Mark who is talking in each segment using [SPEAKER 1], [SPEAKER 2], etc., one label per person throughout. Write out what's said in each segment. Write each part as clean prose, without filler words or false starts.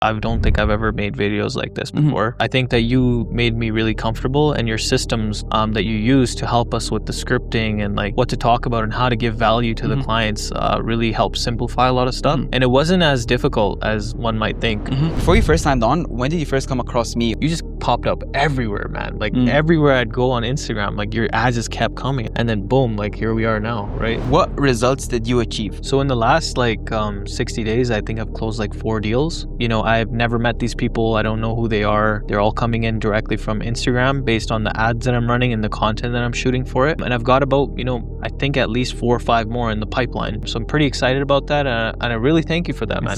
[SPEAKER 1] I don't think I've ever made videos like this before. I think that you made me really comfortable, and your systems that you use to help us with the scripting and like what to talk about and how to give value to the clients really helped simplify a lot of stuff. And it wasn't as difficult as one might think.
[SPEAKER 2] Before you first signed on, when did you first come across me?
[SPEAKER 1] You just popped up everywhere, man. Like everywhere I'd go on Instagram, like your ads just kept coming, and then boom, like here we are now, right?
[SPEAKER 2] What results did you achieve?
[SPEAKER 1] So in the last like 60 days, I think I've closed like 4 deals. You know, I've never met these people. I don't know who they are. They're all coming in directly from Instagram based on the ads that I'm running and the content that I'm shooting for it. And I've got about, you know, I think at least 4 or 5 more in the pipeline. So I'm pretty excited about that. And I really thank you for that, man.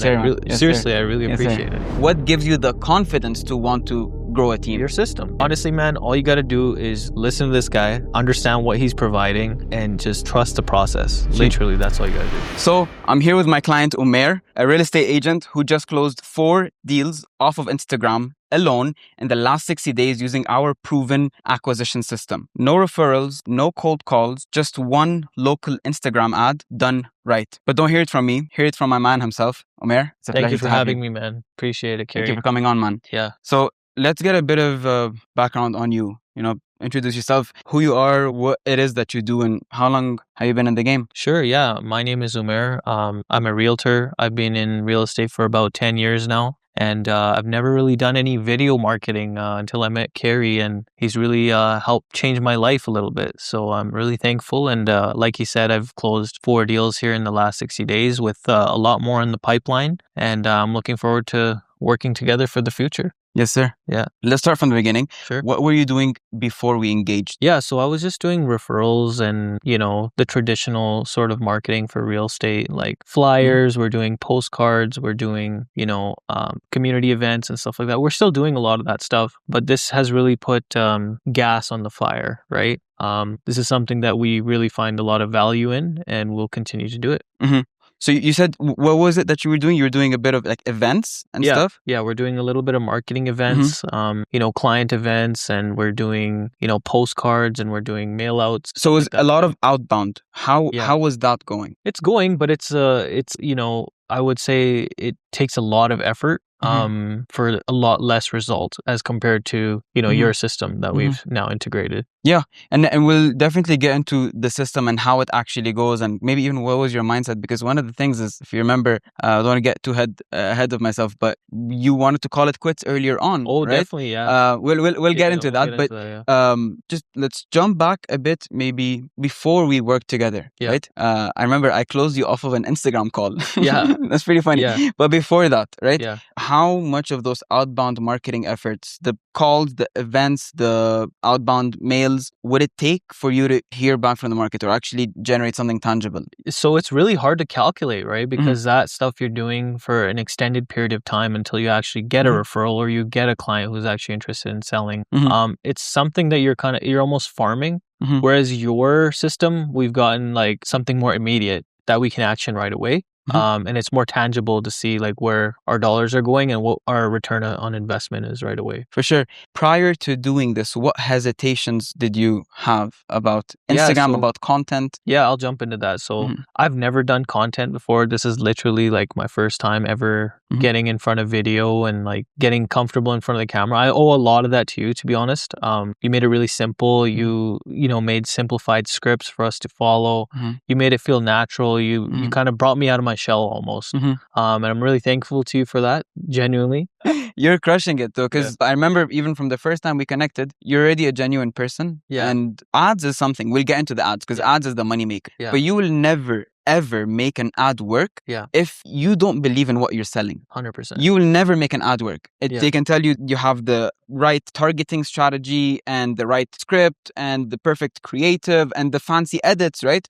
[SPEAKER 1] Seriously, I really appreciate it.
[SPEAKER 2] What gives you the confidence to want to grow a team?
[SPEAKER 1] Your system. Honestly, man, all you got to do is listen to this guy, understand what he's providing, and just trust the process. Literally, that's all you got to do.
[SPEAKER 2] So I'm here with my client, Umair, a real estate agent who just closed 4 deals off of Instagram alone in the last 60 days using our proven acquisition system. No referrals, no cold calls, just one local Instagram ad done right. But don't hear it from me, hear it from my man himself, Umair. It's a
[SPEAKER 1] Thank
[SPEAKER 2] pleasure
[SPEAKER 1] you for
[SPEAKER 2] to have
[SPEAKER 1] having me, man. Appreciate it, Kerry.
[SPEAKER 2] Thank you for coming on, man.
[SPEAKER 1] Yeah.
[SPEAKER 2] So let's get a bit of background on you. You know, introduce yourself, who you are, what it is that you do, and how long have you been in the game?
[SPEAKER 1] Sure, yeah. My name is Umair. I'm a realtor. I've been in real estate for about 10 years now. And I've never really done any video marketing until I met Kerry, and he's really helped change my life a little bit. So I'm really thankful. And like he said, I've closed 4 deals here in the last 60 days with a lot more in the pipeline. And I'm looking forward to working together for the future.
[SPEAKER 2] Yes, sir.
[SPEAKER 1] Yeah.
[SPEAKER 2] Let's start from the beginning.
[SPEAKER 1] Sure.
[SPEAKER 2] What were you doing before we engaged?
[SPEAKER 1] Yeah, so I was just doing referrals and, you know, the traditional sort of marketing for real estate, like flyers, we're doing postcards, we're doing, you know, community events and stuff like that. We're still doing a lot of that stuff, but this has really put gas on the fire, right? This is something that we really find a lot of value in, and we'll continue to do it.
[SPEAKER 2] So you said, what was it that you were doing? You were doing a bit of like events and stuff?
[SPEAKER 1] Yeah, we're doing a little bit of marketing events, you know, client events, and we're doing, you know, postcards, and we're doing mail outs.
[SPEAKER 2] So it was a lot of outbound. How was that going?
[SPEAKER 1] It's going, but it's you know, I would say it takes a lot of effort for a lot less result as compared to, you know, your system that we've now integrated.
[SPEAKER 2] Yeah, and we'll definitely get into the system and how it actually goes, and maybe even what was your mindset, because one of the things is, if you remember, I don't want to get too ahead of myself, but you wanted to call it quits earlier on.
[SPEAKER 1] Oh,
[SPEAKER 2] right?
[SPEAKER 1] definitely, yeah.
[SPEAKER 2] We'll get into that, but just let's jump back a bit, maybe before we worked together, right? I remember I closed you off of an Instagram call.
[SPEAKER 1] Yeah.
[SPEAKER 2] That's pretty funny.
[SPEAKER 1] Yeah.
[SPEAKER 2] But before that, right?
[SPEAKER 1] Yeah.
[SPEAKER 2] How much of those outbound marketing efforts, the calls, the events, the outbound mails, would it take for you to hear back from the market or actually generate something tangible? So
[SPEAKER 1] it's really hard to calculate, right? Because that stuff you're doing for an extended period of time until you actually get a referral or you get a client who's actually interested in selling. It's something that you're almost farming. Whereas your system, we've gotten like something more immediate that we can action right away. And it's more tangible to see like where our dollars are going and what our return on investment is right away.
[SPEAKER 2] For sure. Prior to doing this, what hesitations did you have about Instagram, about content?
[SPEAKER 1] Yeah, I'll jump into that. So I've never done content before. This is literally like my first time ever getting in front of video and like getting comfortable in front of the camera. I owe a lot of that to you, to be honest. You made it really simple. You know, made simplified scripts for us to follow. You made it feel natural. You kind of brought me out of my shell almost. And I'm really thankful to you for that, genuinely.
[SPEAKER 2] You're crushing it though, because I remember even from the first time we connected, you're already a genuine person. And ads is something. We'll get into the ads because ads is the money maker. But you will never ever make an ad work if you don't believe in what you're selling.
[SPEAKER 1] 100%.
[SPEAKER 2] You will never make an ad work. They can tell you have the right targeting strategy and the right script and the perfect creative and the fancy edits, right?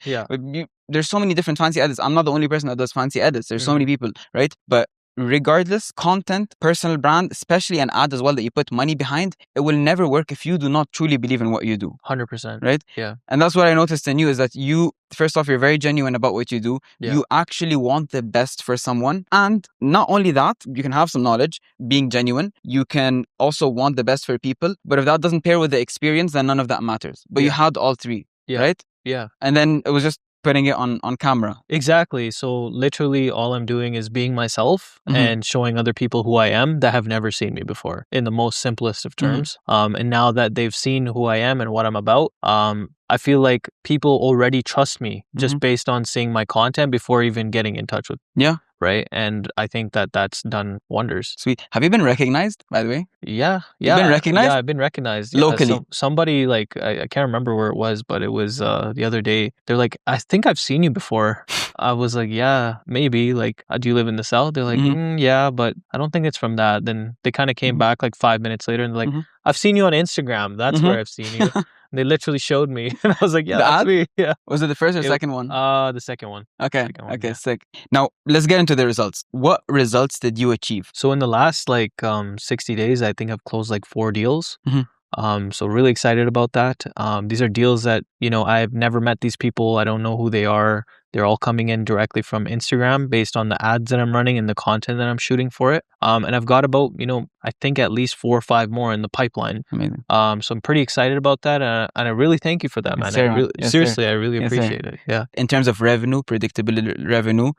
[SPEAKER 2] There's so many different fancy edits. I'm not the only person that does fancy edits. There's so many people, right? But regardless, content, personal brand, especially an ad as well that you put money behind, it will never work if you do not truly believe in what you do.
[SPEAKER 1] 100%.
[SPEAKER 2] Right?
[SPEAKER 1] Yeah.
[SPEAKER 2] And that's what I noticed in you is that you, first off, you're very genuine about what you do. You actually want the best for someone. And not only that, you can have some knowledge, being genuine. You can also want the best for people. But if that doesn't pair with the experience, then none of that matters. But you had all three, right?
[SPEAKER 1] Yeah.
[SPEAKER 2] And then it was just putting it on camera.
[SPEAKER 1] Exactly. So literally all I'm doing is being myself and showing other people who I am that have never seen me before, in the most simplest of terms. And now that they've seen who I am and what I'm about, I feel like people already trust me just based on seeing my content before even getting in touch with me.
[SPEAKER 2] Yeah.
[SPEAKER 1] Right. And I think that that's done wonders.
[SPEAKER 2] Sweet. Have you been recognized, by the way?
[SPEAKER 1] Yeah.
[SPEAKER 2] You've been recognized?
[SPEAKER 1] Yeah, I've been recognized.
[SPEAKER 2] Locally?
[SPEAKER 1] Somebody, like, I can't remember where it was, but it was the other day. They're like, I think I've seen you before. I was like, yeah, maybe. Like, do you live in the South? They're like, yeah, but I don't think it's from that. Then they kind of came back like 5 minutes later and they're like, I've seen you on Instagram. That's where I've seen you. They literally showed me. And I was like, yeah, that's me. Yeah.
[SPEAKER 2] Was it the first or second one?
[SPEAKER 1] The second one.
[SPEAKER 2] Okay. Sick. Now, let's get into the results. What results did you achieve?
[SPEAKER 1] So in the last 60 days, I think I've closed like 4 deals. So really excited about that. These are deals that, I've never met these people. I don't know who they are. They're all coming in directly from Instagram based on the ads that I'm running and the content that I'm shooting for it. And I've got about, I think at least 4 or 5 more in the pipeline.
[SPEAKER 2] Amazing.
[SPEAKER 1] So I'm pretty excited about that. And I really thank you for that, man. Seriously, I really appreciate it. Yeah.
[SPEAKER 2] In terms of revenue, predictable revenue,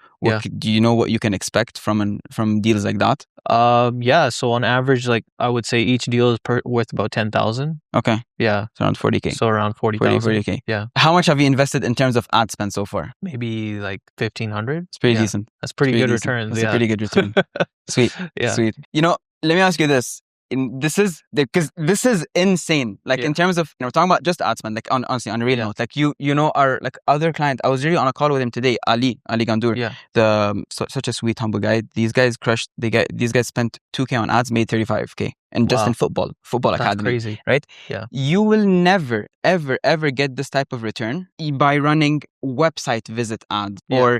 [SPEAKER 2] do you know what you can expect from deals like that?
[SPEAKER 1] Yeah. So on average, I would say each deal is worth about 10,000.
[SPEAKER 2] Okay.
[SPEAKER 1] Yeah.
[SPEAKER 2] So around 40K.
[SPEAKER 1] So around 40,000.
[SPEAKER 2] 40K.
[SPEAKER 1] Yeah.
[SPEAKER 2] How much have you invested in terms of ad spend so far?
[SPEAKER 1] Maybe like 1,500.
[SPEAKER 2] It's pretty decent.
[SPEAKER 1] That's pretty good returns.
[SPEAKER 2] That's a pretty good return. Sweet. Yeah. Sweet. Let me ask you this. This is insane. In terms of, we're talking about just ad spend, honestly, on a real note, our other client, I was really on a call with him today, Ali Gandour.
[SPEAKER 1] Yeah.
[SPEAKER 2] Such a sweet, humble guy. These guys crushed. These guys spent 2K on ads, made 35K. And just in football
[SPEAKER 1] That's
[SPEAKER 2] academy.
[SPEAKER 1] Crazy.
[SPEAKER 2] Right?
[SPEAKER 1] Yeah.
[SPEAKER 2] You will never, ever, ever get this type of return by running website visit ads or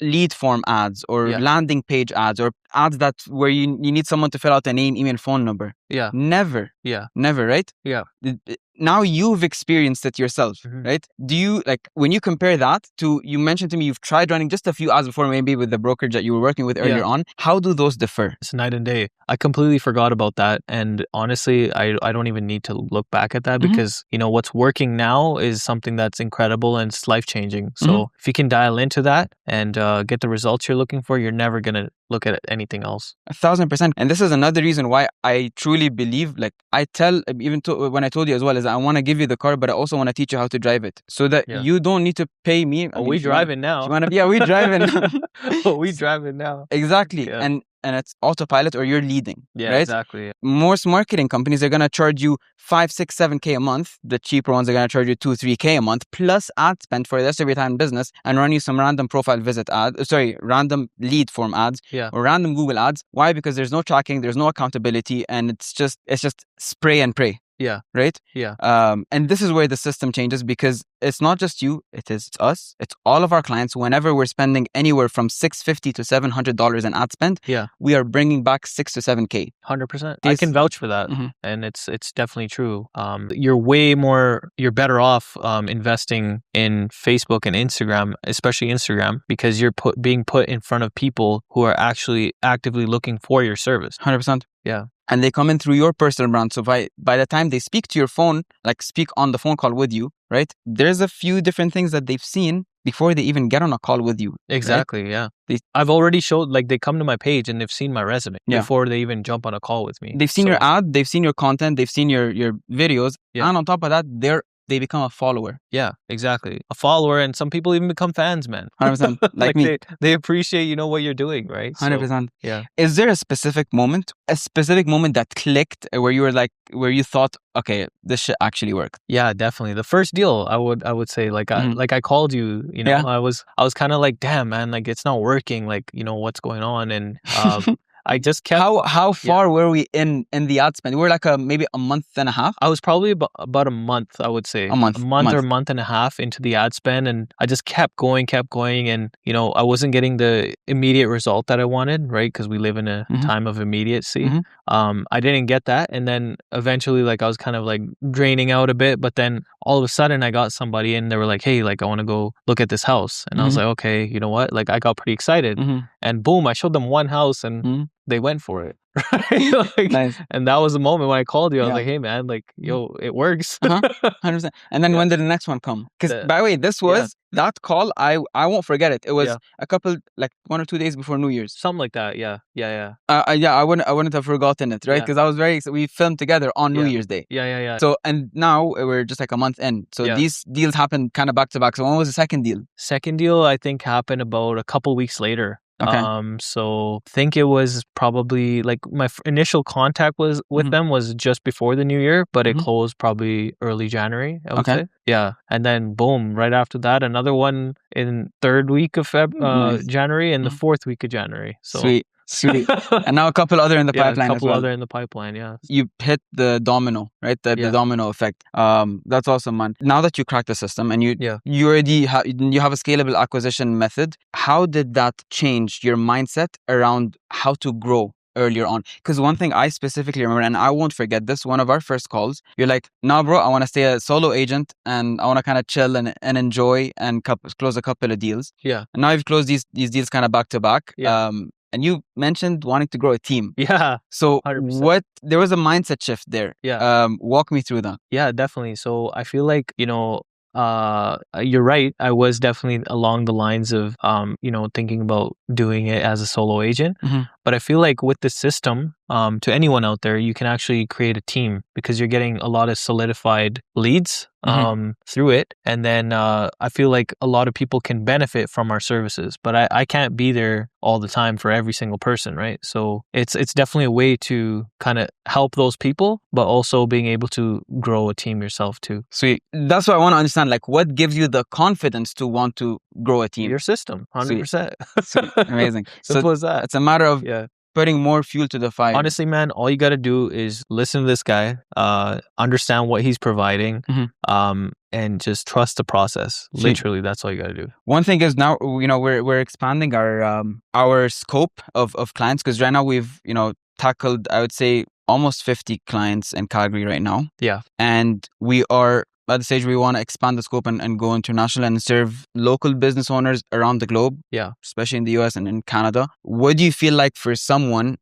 [SPEAKER 2] lead form ads or landing page ads or ads where you need someone to fill out a name, email, phone number.
[SPEAKER 1] Yeah.
[SPEAKER 2] Never.
[SPEAKER 1] Yeah.
[SPEAKER 2] Never, right?
[SPEAKER 1] Yeah.
[SPEAKER 2] Now you've experienced it yourself, right? Do you, when you compare that to, you mentioned to me you've tried running just a few ads before, maybe with the brokerage that you were working with earlier on. How do those differ?
[SPEAKER 1] It's night and day. I completely forgot about that. And honestly, I don't even need to look back at that because, what's working now is something that's incredible and it's life-changing. So if you can dial into that and get the results you're looking for, you're never going to look at anything else.
[SPEAKER 2] 1,000%. And this is another reason why I truly believe, I tell, even when I told you as well, is I want to give you the car, but I also want to teach you how to drive it so that you don't need to pay me.
[SPEAKER 1] We driving now.
[SPEAKER 2] We driving.
[SPEAKER 1] We driving now.
[SPEAKER 2] Exactly. Yeah. And it's autopilot or you're leading.
[SPEAKER 1] Yeah,
[SPEAKER 2] right?
[SPEAKER 1] Exactly.
[SPEAKER 2] Most marketing companies are going to charge you 5, 6, 7K a month. The cheaper ones are going to charge you 2, 3K a month plus ad spend for the rest of your time in business and run you some random profile visit random lead form ads or random Google ads. Why? Because there's no tracking, there's no accountability, and it's just spray and pray.
[SPEAKER 1] Yeah.
[SPEAKER 2] Right?
[SPEAKER 1] Yeah.
[SPEAKER 2] And this is where the system changes because it's not just you, it's us, it's all of our clients. Whenever we're spending anywhere from $650 to $700 in ad spend, we are bringing back 6 to 7K.
[SPEAKER 1] 100%. I can vouch for that. And it's definitely true. You're better off investing in Facebook and Instagram, especially Instagram, because you're being put in front of people who are actually actively looking for your service.
[SPEAKER 2] 100%.
[SPEAKER 1] Yeah.
[SPEAKER 2] And they come in through your personal brand. So by the time they speak to your phone, speak on the phone call with you, right? There's a few different things that they've seen before they even get on a call with you.
[SPEAKER 1] Exactly,
[SPEAKER 2] right?
[SPEAKER 1] Yeah. I've already showed, they come to my page and they've seen my resume before they even jump on a call with me.
[SPEAKER 2] They've seen your ad, they've seen your content, they've seen your videos. Yeah. And on top of that, they become a follower.
[SPEAKER 1] Yeah, exactly. A follower, and some people even become fans, man.
[SPEAKER 2] 100%. Like me.
[SPEAKER 1] They appreciate, what you're doing, right?
[SPEAKER 2] 100%.
[SPEAKER 1] So, yeah.
[SPEAKER 2] Is there a specific moment that clicked where you were where you thought, okay, this shit actually worked?
[SPEAKER 1] Yeah, definitely. The first deal, I would say, I called you, I was kind of like, damn, man, it's not working. What's going on? And, I just kept...
[SPEAKER 2] How far were we in the ad spend? We were maybe a month and a half?
[SPEAKER 1] I was probably about a month, I would say.
[SPEAKER 2] A month
[SPEAKER 1] or a month and a half into the ad spend. And I just kept going. And, I wasn't getting the immediate result that I wanted, right? Because we live in a time of immediacy. I didn't get that. And then eventually, I was kind of draining out a bit. But then all of a sudden, I got somebody and they were like, hey, I want to go look at this house. And I was like, okay, you know what? I got pretty excited. And boom, I showed them one house and they went for it. Right?
[SPEAKER 2] Nice.
[SPEAKER 1] And that was the moment when I called you. I was like, hey, man, yo, it works.
[SPEAKER 2] 100%. And then when did the next one come? Because by the way, this that call, I won't forget it. It was a couple, like 1 or 2 days before New Year's.
[SPEAKER 1] Something like that. Yeah.
[SPEAKER 2] I wouldn't have forgotten it, right? Because I was very excited. We filmed together on New Year's Day.
[SPEAKER 1] Yeah.
[SPEAKER 2] So, and now we're just like a month in. So these deals happened kind of back to back. So when was the second deal?
[SPEAKER 1] Second deal, I think, happened about a couple weeks later.
[SPEAKER 2] Okay.
[SPEAKER 1] So I think it was probably like my initial contact was with them was just before the New Year, but it closed probably early January, I would say. Yeah. And then boom, right after that, another one in third week of January and the fourth week of January. So
[SPEAKER 2] Sweet. And now a couple other in the pipeline.
[SPEAKER 1] A couple
[SPEAKER 2] as well.
[SPEAKER 1] other in the pipeline, yeah.
[SPEAKER 2] You hit the domino, right? The domino effect. That's awesome, man. Now that you cracked the system and you already you have a scalable acquisition method, how did that change your mindset around how to grow earlier on? Because one thing I specifically remember, and I won't forget this, one of our first calls, you're like, nah, bro, I want to stay a solo agent and I want to kind of chill and enjoy and close a couple of deals.
[SPEAKER 1] Yeah.
[SPEAKER 2] And now you've closed these deals kind of back to back.
[SPEAKER 1] Yeah.
[SPEAKER 2] And you mentioned wanting to grow a team.
[SPEAKER 1] Yeah.
[SPEAKER 2] So
[SPEAKER 1] 100%.
[SPEAKER 2] there was a mindset shift there.
[SPEAKER 1] Yeah.
[SPEAKER 2] Walk me through that.
[SPEAKER 1] Yeah, definitely. So I feel like, you're right. I was definitely along the lines of, thinking about doing it as a solo agent. But I feel like with the system, to anyone out there, you can actually create a team because you're getting a lot of solidified leads through it. And then I feel like a lot of people can benefit from our services, but I can't be there all the time for every single person, right? So it's definitely a way to kind of help those people, but also being able to grow a team yourself too.
[SPEAKER 2] Sweet. That's what I want to understand. Like, what gives you the confidence to want to grow a team?
[SPEAKER 1] Your system, 100%.
[SPEAKER 2] Sweet. Amazing.
[SPEAKER 1] Simple as that.
[SPEAKER 2] It's a matter of putting more fuel to the fire.
[SPEAKER 1] Honestly, man, all you got to do is listen to this guy, understand what he's providing, and just trust the process. Literally, that's all you got to do.
[SPEAKER 2] One thing is now, we're expanding our scope of clients, because right now we've, tackled, I would say, almost 50 clients in Calgary right now.
[SPEAKER 1] Yeah.
[SPEAKER 2] And we are at the stage where we want to expand the scope and go international and serve local business owners around the globe.
[SPEAKER 1] Yeah.
[SPEAKER 2] Especially in the US and in Canada. What do you feel like for someone,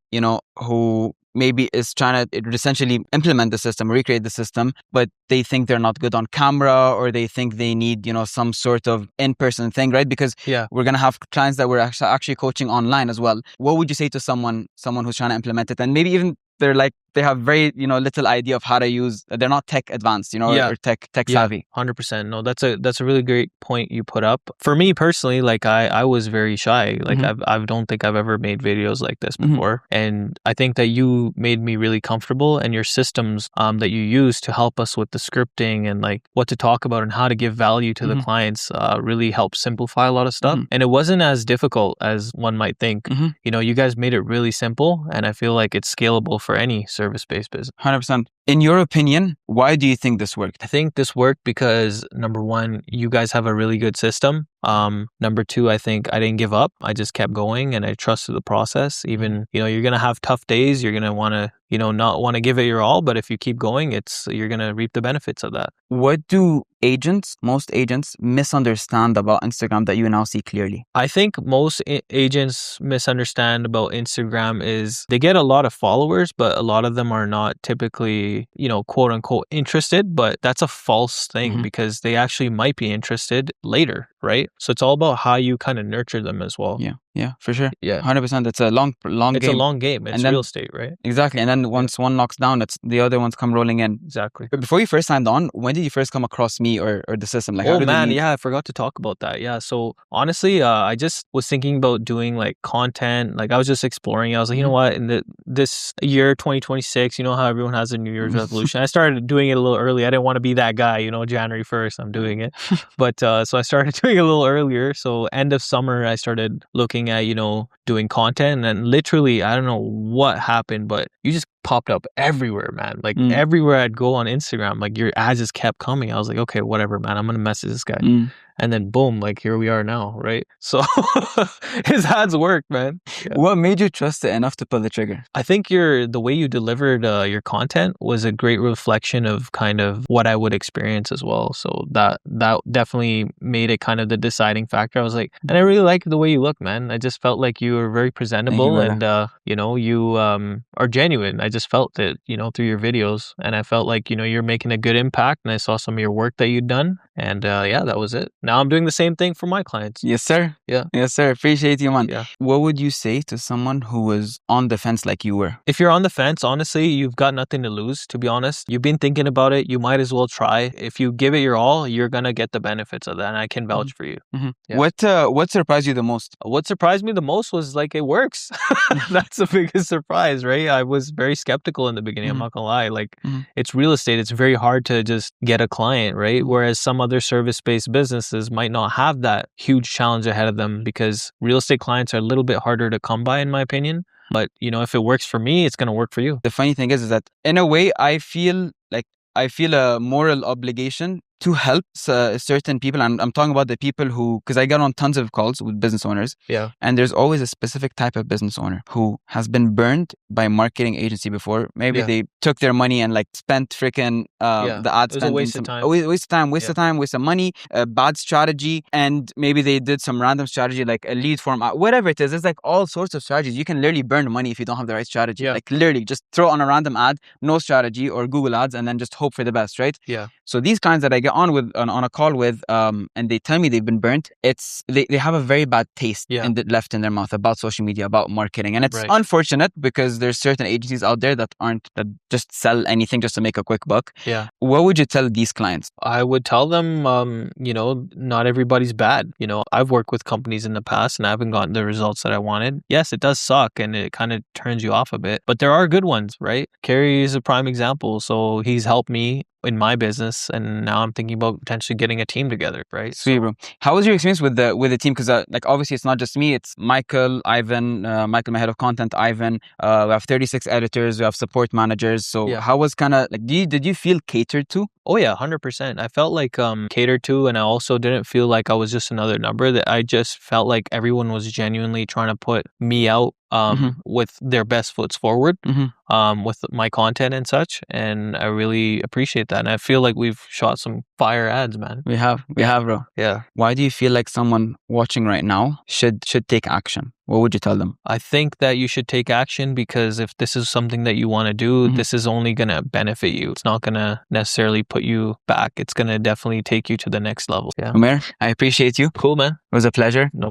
[SPEAKER 2] who maybe is trying to essentially implement the system, recreate the system, but they think they're not good on camera, or they think they need, some sort of in-person thing, right? Because we're going to have clients that we're actually coaching online as well. What would you say to someone who's trying to implement it, and maybe even they have very, little idea of how to use, they're not tech advanced, or tech savvy.
[SPEAKER 1] 100%. No, that's a really great point you put up. For me personally, like I was very shy. Like I don't think I've ever made videos like this before. And I think that you made me really comfortable, and your systems that you use to help us with the scripting and like what to talk about and how to give value to the clients really helped simplify a lot of stuff. And it wasn't as difficult as one might think. You guys made it really simple, and I feel like it's scalable for any service-based business.
[SPEAKER 2] 100%. In your opinion, why do you think this worked?
[SPEAKER 1] I think this worked because, number one, you guys have a really good system. Number two, I think I didn't give up. I just kept going and I trusted the process. Even, you're going to have tough days. You're going to want to, not want to give it your all. But if you keep going, you're going to reap the benefits of that.
[SPEAKER 2] What do most agents misunderstand about Instagram that you now see clearly?
[SPEAKER 1] I think most agents misunderstand about Instagram is they get a lot of followers, but a lot of them are not typically, quote unquote interested. But that's a false thing because they actually might be interested later, right? So it's all about how you kind of nurture them as well.
[SPEAKER 2] Yeah, for sure.
[SPEAKER 1] Yeah.
[SPEAKER 2] 100%. It's a long game.
[SPEAKER 1] It's a long game. It's real estate, right?
[SPEAKER 2] Exactly. And then once one knocks down, the other ones come rolling in.
[SPEAKER 1] Exactly.
[SPEAKER 2] But before you first signed on, when did you first come across me or the system? Like,
[SPEAKER 1] I forgot to talk about that. Yeah. So honestly, I just was thinking about doing like content. Like I was just exploring. I was like, you know what? In this year, 2026, you know how everyone has a New Year's resolution. I started doing it a little early. I didn't want to be that guy, January 1st, I'm doing it. But so I started doing it a little earlier. So end of summer, I started looking at, doing content, and then literally, I don't know what happened, but you just popped up everywhere, man. Like everywhere I'd go on Instagram, like your ads just kept coming. I was like, okay, whatever, man. I'm going to message this guy. And then boom, like here we are now, right? So his ads work, man.
[SPEAKER 2] Yeah. What made you trust it enough to pull the trigger?
[SPEAKER 1] I think the way you delivered your content was a great reflection of kind of what I would experience as well. So that definitely made it kind of the deciding factor. I was like, and I really like the way you look, man. I just felt like you were very presentable and, you are genuine. I just felt it, through your videos. And I felt like, you're making a good impact. And I saw some of your work that you'd done. And that was it. now I'm doing the same thing for my clients.
[SPEAKER 2] Yes, sir.
[SPEAKER 1] Yeah.
[SPEAKER 2] Yes, sir. Appreciate you, man.
[SPEAKER 1] Yeah.
[SPEAKER 2] What would you say to someone who was on the fence like you were?
[SPEAKER 1] If you're on the fence, honestly, you've got nothing to lose, to be honest. You've been thinking about it. You might as well try. If you give it your all, you're going to get the benefits of that. And I can vouch for you.
[SPEAKER 2] Yeah. What surprised you the most?
[SPEAKER 1] What surprised me the most was like, it works. That's the biggest surprise, right? I was very skeptical in the beginning. I'm not going to lie. Like, it's real estate. It's very hard to just get a client, right? Whereas some other service-based businesses might not have that huge challenge ahead of them, because real estate clients are a little bit harder to come by, in my opinion. But, you know, if it works for me, it's going to work for you.
[SPEAKER 2] The funny thing is that in a way, I feel a moral obligation to help certain people. And I'm talking about the people who, because I get on tons of calls with business owners.
[SPEAKER 1] Yeah.
[SPEAKER 2] And there's always a specific type of business owner who has been burned by marketing agency before. Maybe they took their money and like spent freaking the ad spend.
[SPEAKER 1] It was a waste of time.
[SPEAKER 2] Waste of time, waste of money, bad strategy. And maybe they did some random strategy like a lead form, whatever it is. There's like all sorts of strategies. You can literally burn money if you don't have the right strategy. Like literally just throw on a random ad, no strategy, or Google ads, and then just hope for the best, right?
[SPEAKER 1] Yeah.
[SPEAKER 2] So these clients that I get on a call with, and they tell me they've been burnt, they have a very bad taste left in their mouth about social media, about marketing. And it's unfortunate, because there's certain agencies out there that just sell anything just to make a quick buck.
[SPEAKER 1] Yeah.
[SPEAKER 2] What would you tell these clients?
[SPEAKER 1] I would tell them, you know, not everybody's bad. You know, I've worked with companies in the past and I haven't gotten the results that I wanted. Yes, it does suck and it kind of turns you off a bit, but there are good ones, right? Kerry is a prime example. So he's helped me in my business, and now I'm thinking about potentially getting a team together, right?
[SPEAKER 2] Sweet, bro. How was your experience with the team? Because like obviously it's not just me, it's Michael, Ivan, Michael, my head of content, Ivan. We have 36 editors, we have support managers. So how was kind of like, did you feel catered to?
[SPEAKER 1] Oh yeah, 100%. I felt like catered to, and I also didn't feel like I was just another number. That I just felt like everyone was genuinely trying to put me out with their best foot forward with my content and such, and I really appreciate that. And I feel like we've shot some fire ads, man.
[SPEAKER 2] We have, bro.
[SPEAKER 1] Yeah.
[SPEAKER 2] Why do you feel like someone watching right now should take action? What would you tell them?
[SPEAKER 1] I think that you should take action, because if this is something that you want to do, this is only going to benefit you. It's not going to necessarily put you back. It's going to definitely take you to the next level. Yeah.
[SPEAKER 2] Umair, I appreciate you.
[SPEAKER 1] Cool, man.
[SPEAKER 2] It was a pleasure.
[SPEAKER 1] No